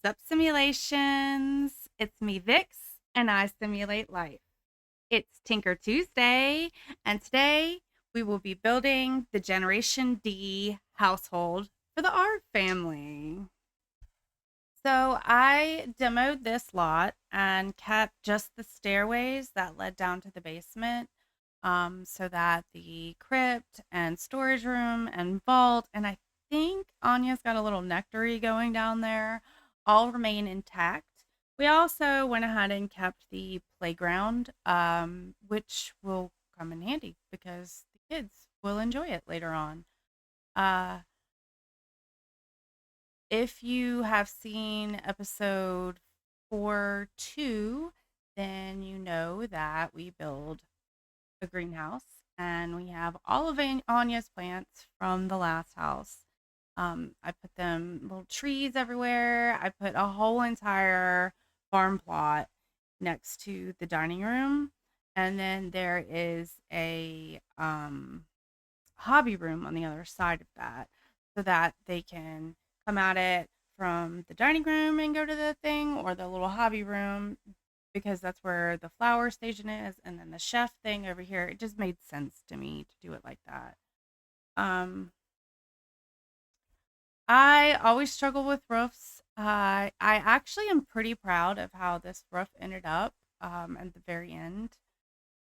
What's up, simulations? It's me, Vix, and I simulate life. It's Tinker Tuesday, and today we will be building the Generation D household for the R family. So I demoed this lot and kept just the stairways that led down to the basement, so that the crypt and storage room and vault, and I think Anya's got a little nectary going down there, all remain intact. We also went ahead and kept the playground, which will come in handy because the kids will enjoy it later on. Uh, if you have seen episode 4-2, then you know that we build a greenhouse and we have all of Anya's plants from the last house. I put them little trees everywhere. I put a whole entire farm plot next to the dining room. And then there is a hobby room on the other side of that so that they can come at it from the dining room and go to the thing, or the little hobby room, because that's where the flower station is, and then the chef thing over here. It just made sense to me to do it like that. um I always struggle with roofs. I actually am pretty proud of how this roof ended up at the very end,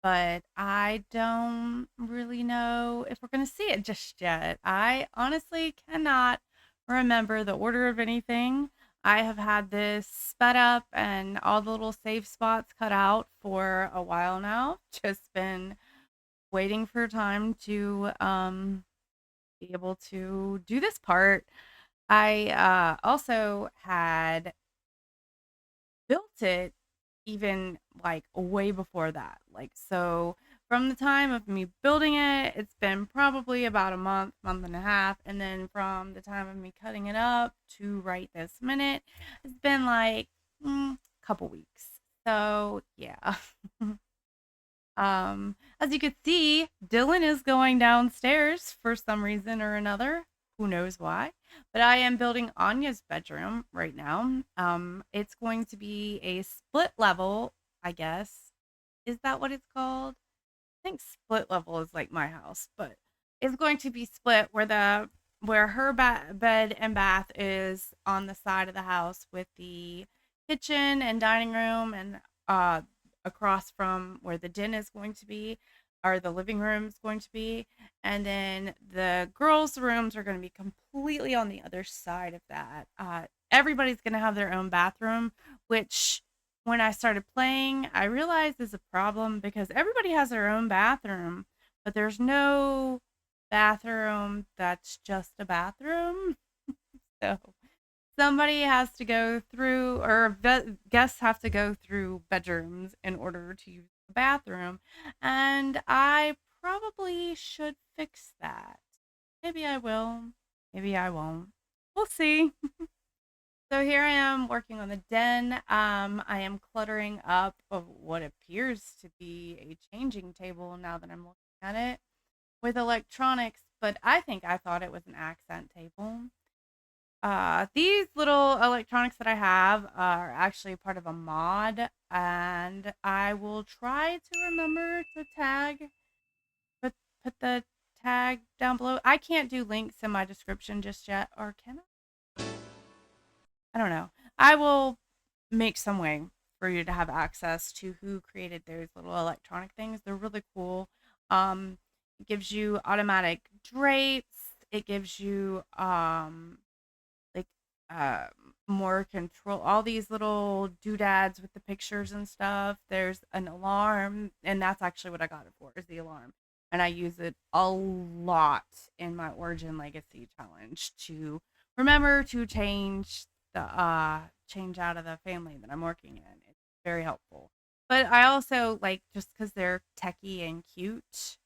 but I don't really know if we're going to see it just yet. I honestly cannot remember the order of anything. I have had this sped up and all the little save spots cut out for a while now. Just been waiting for time to be able to do this part. I also had built it even like way before that. Like, so from the time of me building it, it's been probably about a month, month and a half. And then from the time of me cutting it up to right this minute, it's been like a couple weeks. So, yeah. As you could see, Dylan is going downstairs for some reason or another. Who knows why? But I am building Anya's bedroom right now. It's going to be a split level, I guess. Is that what it's called? I think split level is like my house, but it's going to be split where her bed and bath is on the side of the house, with the kitchen and dining room, and uh across from where the den is going to be, or the living room is going to be, and then the girls' rooms are going to be completely on the other side of that. Everybody's going to have their own bathroom, which when I started playing, I realized is a problem because everybody has their own bathroom, but there's no bathroom that's just a bathroom. So somebody has to go through, or guests have to go through bedrooms in order to use the bathroom. And I probably should fix that. Maybe I will. Maybe I won't. We'll see. So here I am working on the den. I am cluttering up of what appears to be a changing table now that I'm looking at it with electronics, but I think I thought it was an accent table. These little electronics that I have are actually part of a mod, and I will try to remember to put put the tag down below. I can't do links in my description just yet, or can I don't know. I will make some way for you to have access to who created those little electronic things. They're really cool. It gives you automatic drapes. It gives you like uh more control. All these little doodads with the pictures and stuff. There's an alarm, and that's actually what I got it for, is the alarm. And I use it a lot in my Origin Legacy challenge to remember to change out of the family that I'm working in. It's very helpful. But I also like, just because they're techy and cute.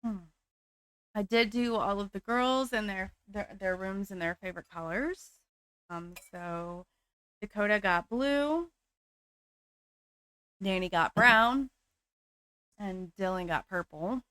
I did do all of the girls and their rooms in their favorite colors. So Dakota got blue, Danny got brown, and Dylan got purple.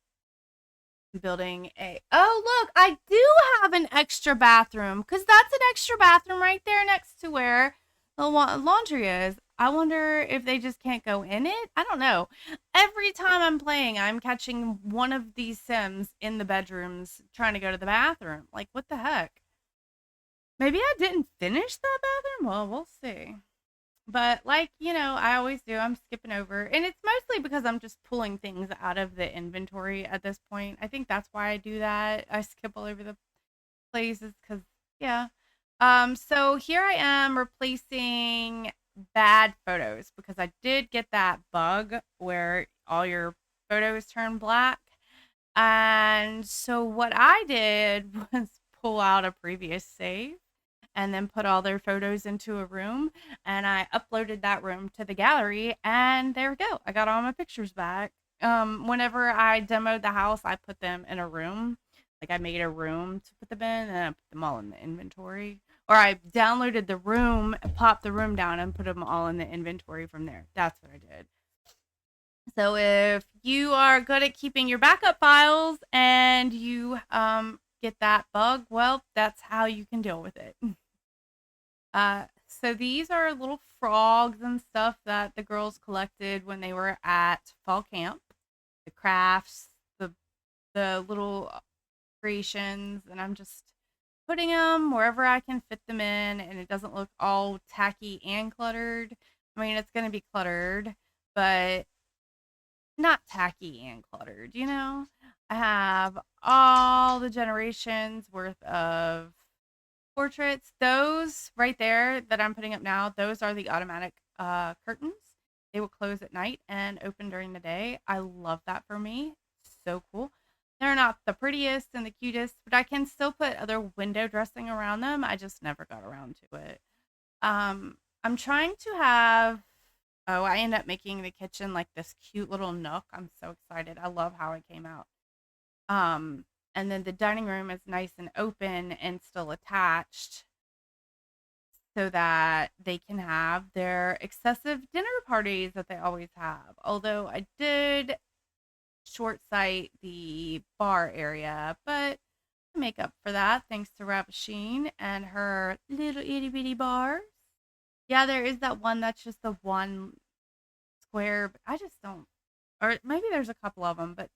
Building a oh look, I do have an extra bathroom because that's an extra bathroom right there next to where the laundry is. I wonder if they just can't go in it. I don't know. Every time I'm playing, I'm catching one of these Sims in the bedrooms trying to go to the bathroom. Like, what the heck? Maybe I didn't finish that bathroom. Well, we'll see. But like, I always do, I'm skipping over. And it's mostly because I'm just pulling things out of the inventory at this point. I think that's why I do that. I skip all over the places cuz yeah. So here I am replacing bad photos because I did get that bug where all your photos turn black. And so what I did was pull out a previous save and then put all their photos into a room. And I uploaded that room to the gallery, and there we go. I got all my pictures back. Whenever I demoed the house, I put them in a room. Like I made a room to put them in, and I put them all in the inventory. Or I downloaded the room, popped the room down, and put them all in the inventory from there. That's what I did. So if you are good at keeping your backup files and you get that bug, well, that's how you can deal with it. So these are little frogs and stuff that the girls collected when they were at fall camp. The crafts, the little creations, and I'm just putting them wherever I can fit them in, and it doesn't look all tacky and cluttered. I mean, it's going to be cluttered, but not tacky and cluttered, I have all the generations worth of portraits. Those right there that I'm putting up now, those are the automatic curtains. They will close at night and open during the day. I love that for me. So cool. They're not the prettiest and the cutest, but I can still put other window dressing around them. I just never got around to it. I'm trying to have oh, I end up making the kitchen like this cute little nook. I'm so excited. I love how it came out. Um, and then the dining room is nice and open and still attached so that they can have their excessive dinner parties that they always have. Although I did short sight the bar area, but I make up for that thanks to Ravasheen and her little itty bitty bars. Yeah, there is that one that's just the one square, but I just don't. Or maybe there's a couple of them, but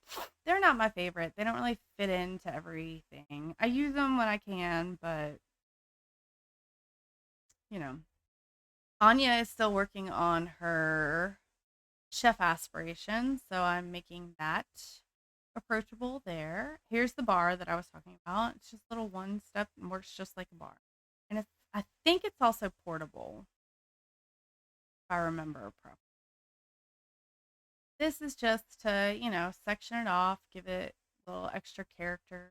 they're not my favorite. They don't really fit into everything. I use them when I can, but you know, Anya is still working on her chef aspirations, so I'm making that approachable there. Here's the bar that I was talking about. It's just a little one step and works just like a bar. And I think it's also portable, if I remember properly. This is just to, section it off, give it a little extra character.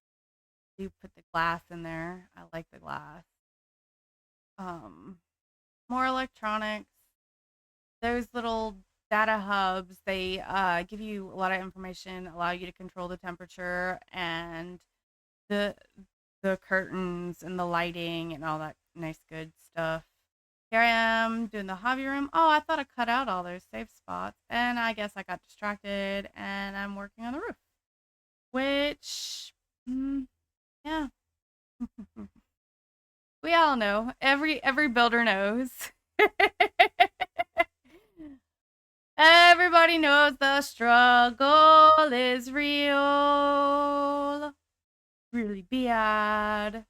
Do put the glass in there. I like the glass. Um, More electronics. Those little data hubs, they give you a lot of information, allow you to control the temperature and the the curtains and the lighting and all that nice good stuff. Here I am doing the hobby room. Oh, I thought I cut out all those safe spots, and I guess I got distracted, and I'm working on the roof, which, yeah, we all know. Every builder knows. Everybody knows the struggle is real. Really bad.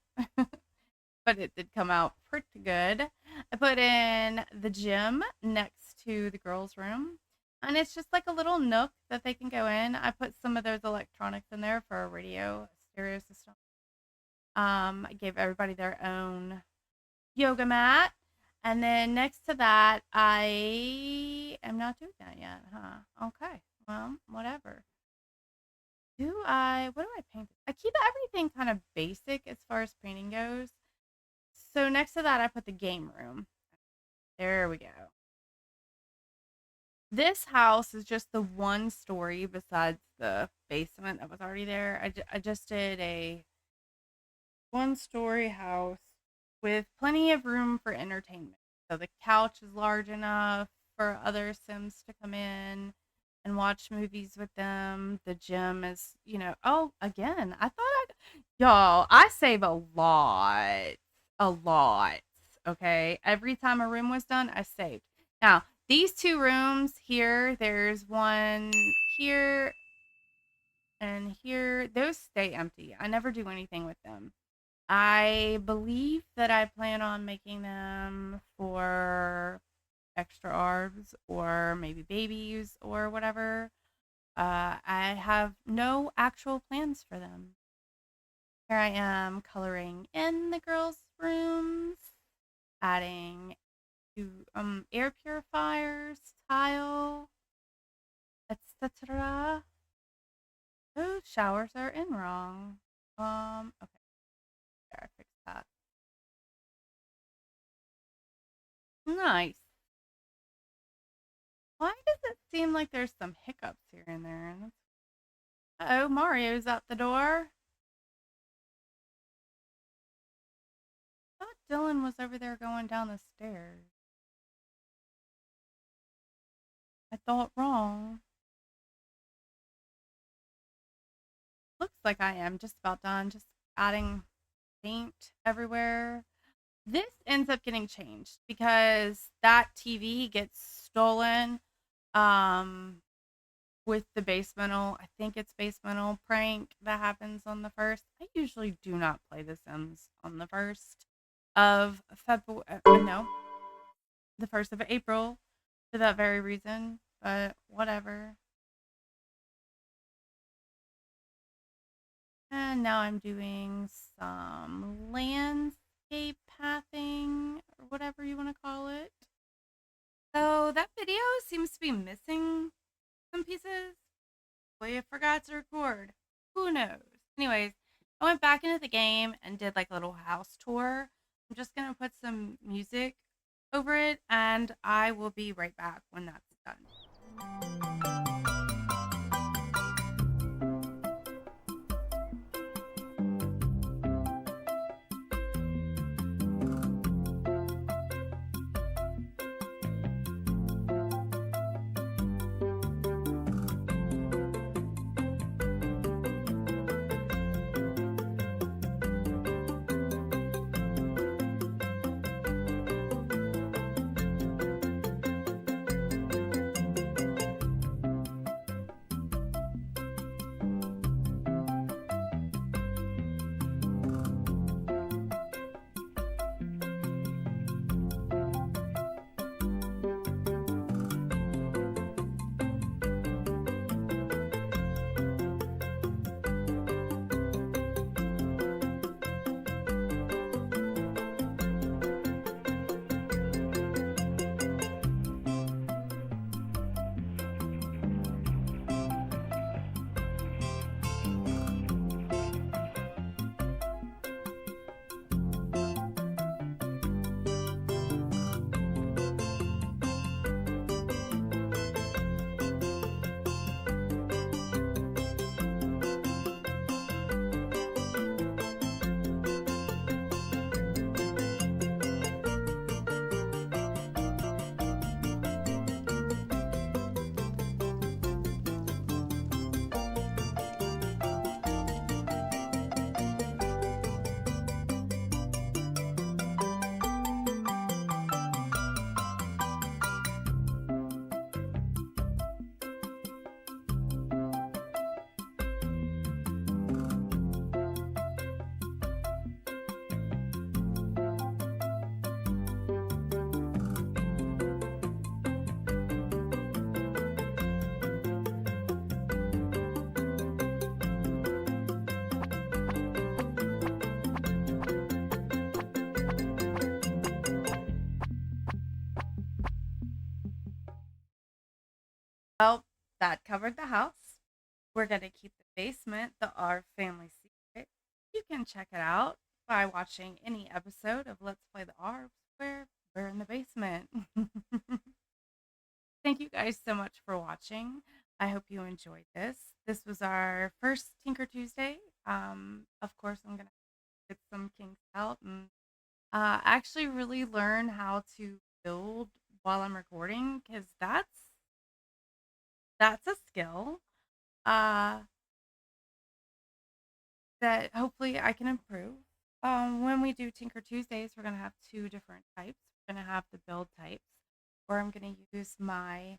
But it did come out pretty good. I put in the gym next to the girls' room. And it's just like a little nook that they can go in. I put some of those electronics in there for a radio, a stereo system. I gave everybody their own yoga mat. And then next to that, I am not doing that yet, huh? Okay. Well, whatever. What do I paint? I keep everything kind of basic as far as painting goes. So next to that, I put the game room. There we go. This house is just the one story besides the basement that was already there. I just did a one story house with plenty of room for entertainment. So the couch is large enough for other Sims to come in. and watch movies with them. The gym is, oh, again, y'all, I save a lot. A lot. Okay. Every time a room was done, I saved. Now, these two rooms here, there's one here and here. Those stay empty. I never do anything with them. I believe that I plan on making them for extra arbs or maybe babies or whatever. I have no actual plans for them. Here I am coloring in the girls' rooms, adding to air purifiers, tile, etc. Those showers are in wrong. Okay, there, I fixed that. Nice. Why does it seem like there's some hiccups here and there? Uh oh, Mario's out the door. I thought Dylan was over there going down the stairs. I thought wrong. Looks like I am just about done. Just adding paint everywhere. This ends up getting changed because that TV gets stolen with the basemental. I think it's basemental prank that happens on the first. I usually do not play The Sims on the 1st of February. No, the 1st of April for that very reason, but whatever. And now I'm doing some landscape pathing or whatever you want to call it. So that video seems to be missing some pieces. We forgot to record. Who knows? Anyways, I went back into the game and did like a little house tour. I'm just going to put some music over it and I will be right back when that's done. Well, that covered the house. We're going to keep the basement our family secret. You can check it out by watching any episode of Let's Play the Arbs where we're in the basement. Thank you guys so much for watching. I hope you enjoyed this. This was our first Tinker Tuesday. Of course, I'm going to get some kinks out and actually really learn how to build while I'm recording because that's a skill uh, that hopefully I can improve. When we do Tinker Tuesdays, we're going to have two different types. We're going to have the build types, where I'm going to use my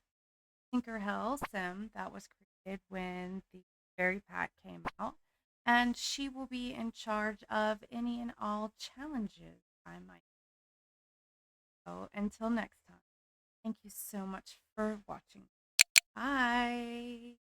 Tinkerhell sim that was created when the Fairy Pack came out, and she will be in charge of any and all challenges I might. So until next time, thank you so much for watching. Bye.